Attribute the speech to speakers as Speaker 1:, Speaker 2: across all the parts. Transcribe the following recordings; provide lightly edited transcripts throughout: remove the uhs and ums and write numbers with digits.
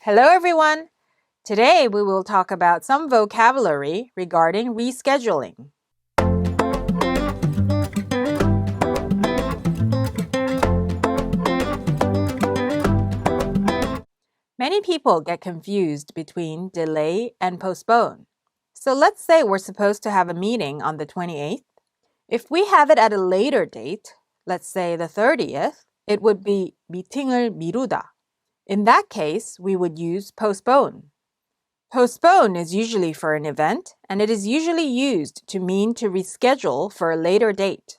Speaker 1: Hello everyone! Today we will talk about some vocabulary regarding rescheduling. Many people get confused between delay and postpone. So let's say we're supposed to have a meeting on the 28th. If we have it at a later date, let's say the 30th, it would be 미팅을 미루다. In that case, we would use postpone. Postpone is usually for an event, and it is usually used to mean to reschedule for a later date.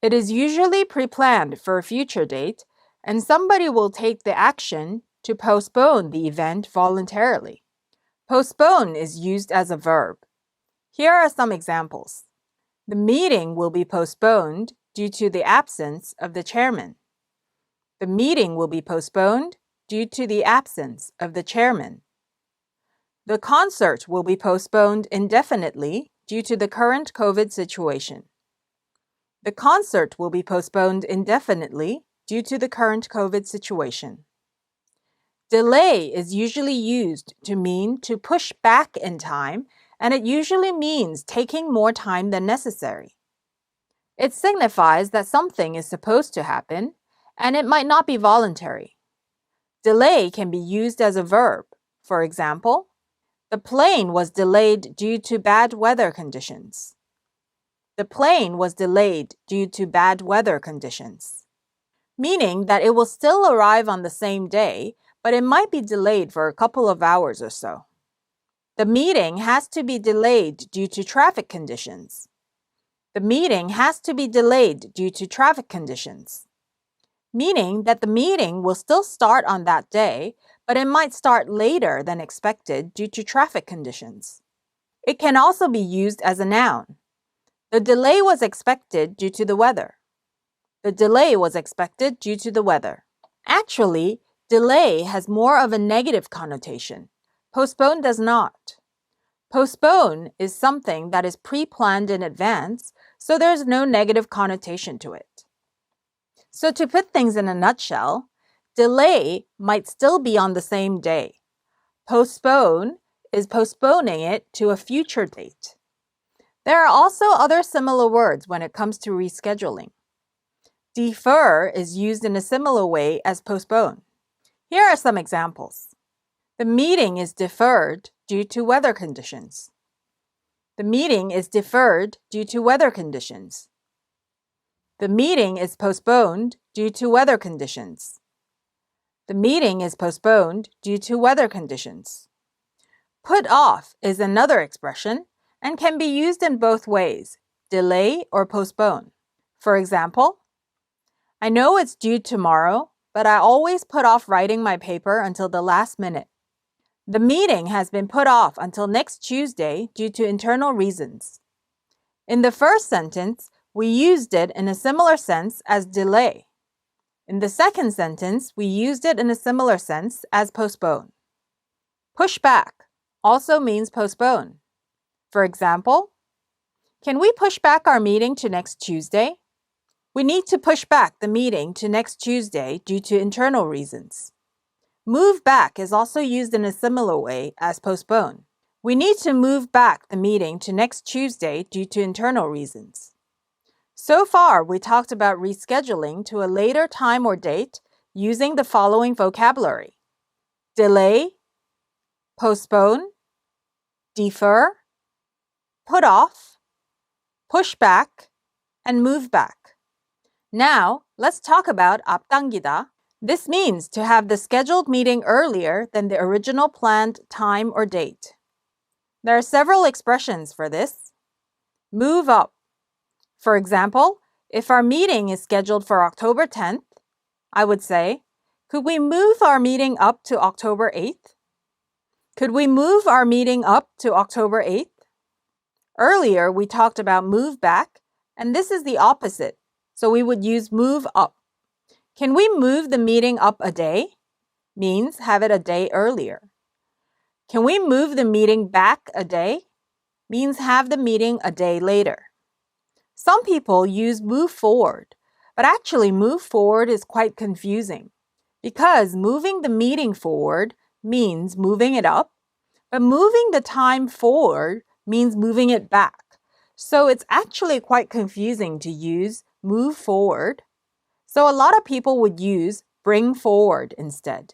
Speaker 1: It is usually pre-planned for a future date, and somebody will take the action to postpone the event voluntarily. Postpone is used as a verb. Here are some examples. The meeting will be postponed due to the absence of the chairman. The meeting will be postponed due to the absence of the chairman. The concert will be postponed indefinitely due to the current COVID situation. The concert will be postponed indefinitely due to the current COVID situation. Delay is usually used to mean to push back in time, and it usually means taking more time than necessary. It signifies that something is supposed to happen, and it might not be voluntary. Delay can be used as a verb. For example, the plane was delayed due to bad weather conditions. The plane was delayed due to bad weather conditions, meaning that it will still arrive on the same day, but it might be delayed for a couple of hours or so. The meeting has to be delayed due to traffic conditions. The meeting has to be delayed due to traffic conditions, meaning that the meeting will still start on that day, but it might start later than expected due to traffic conditions. It can also be used as a noun. The delay was expected due to the weather. The delay was expected due to the weather. Actually, delay has more of a negative connotation. Postpone does not. Postpone is something that is pre-planned in advance, so there's no negative connotation to it. So to put things in a nutshell, delay might still be on the same day. Postpone is postponing it to a future date. There are also other similar words when it comes to rescheduling. Defer is used in a similar way as postpone. Here are some examples. The meeting is deferred due to weather conditions. The meeting is deferred due to weather conditions. The meeting is postponed due to weather conditions. The meeting is postponed due to weather conditions. Put off is another expression and can be used in both ways, delay or postpone. For example, I know it's due tomorrow, but I always put off writing my paper until the last minute. The meeting has been put off until next Tuesday due to internal reasons. In the first sentence, we used it in a similar sense as delay. In the second sentence, we used it in a similar sense as postpone. Push back also means postpone. For example, can we push back our meeting to next Tuesday? We need to push back the meeting to next Tuesday due to internal reasons. Move back is also used in a similar way as postpone. We need to move back the meeting to next Tuesday due to internal reasons. So far, we talked about rescheduling to a later time or date using the following vocabulary: delay, postpone, defer, put off, push back, and move back. Now, let's talk about 앞당기다. This means to have the scheduled meeting earlier than the original planned time or date. There are several expressions for this. Move up. For example, if our meeting is scheduled for October 10th, I would say, could we move our meeting up to October 8th? Could we move our meeting up to October 8th? Earlier, we talked about move back, and this is the opposite, so we would use move up. Can we move the meeting up a day? Means have it a day earlier. Can we move the meeting back a day? Means have the meeting a day later. Some people use move forward, but actually move forward is quite confusing because moving the meeting forward means moving it up, but moving the time forward means moving it back. So it's actually quite confusing to use move forward. So a lot of people would use bring forward instead.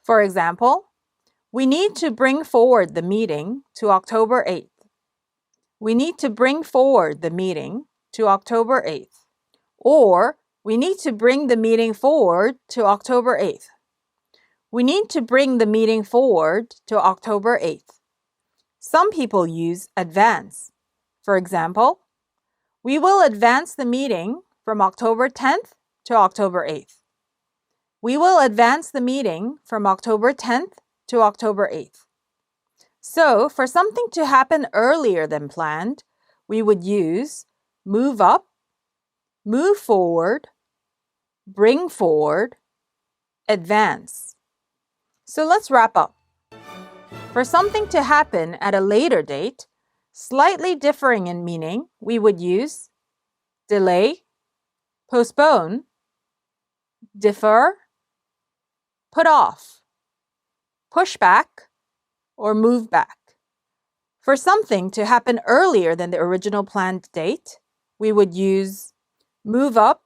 Speaker 1: For example, we need to bring forward the meeting to October 8th. We need to bring forward the meeting to October 8th. Or we need to bring the meeting forward to October 8th. We need to bring the meeting forward to October 8th. Some people use advance. For example, we will advance the meeting from October 10th to October 8th. We will advance the meeting from October 10th to October 8th. So, for something to happen earlier than planned, we would use move up, move forward, bring forward, advance. So let's wrap up. For something to happen at a later date, slightly differing in meaning, we would use delay, postpone, defer, put off, push back, or move back. For something to happen earlier than the original planned date, we would use move up,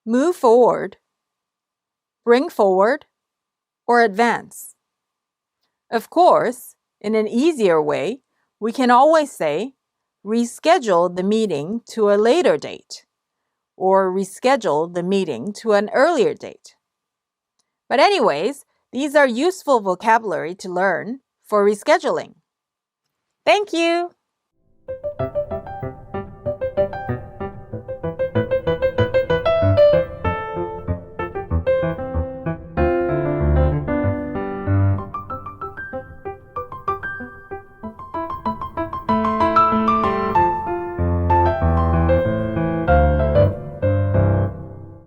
Speaker 1: move forward, bring forward, or advance. Of course, in an easier way, we can always say reschedule the meeting to a later date or reschedule the meeting to an earlier date. But anyways, these are useful vocabulary to learn for rescheduling. Thank you!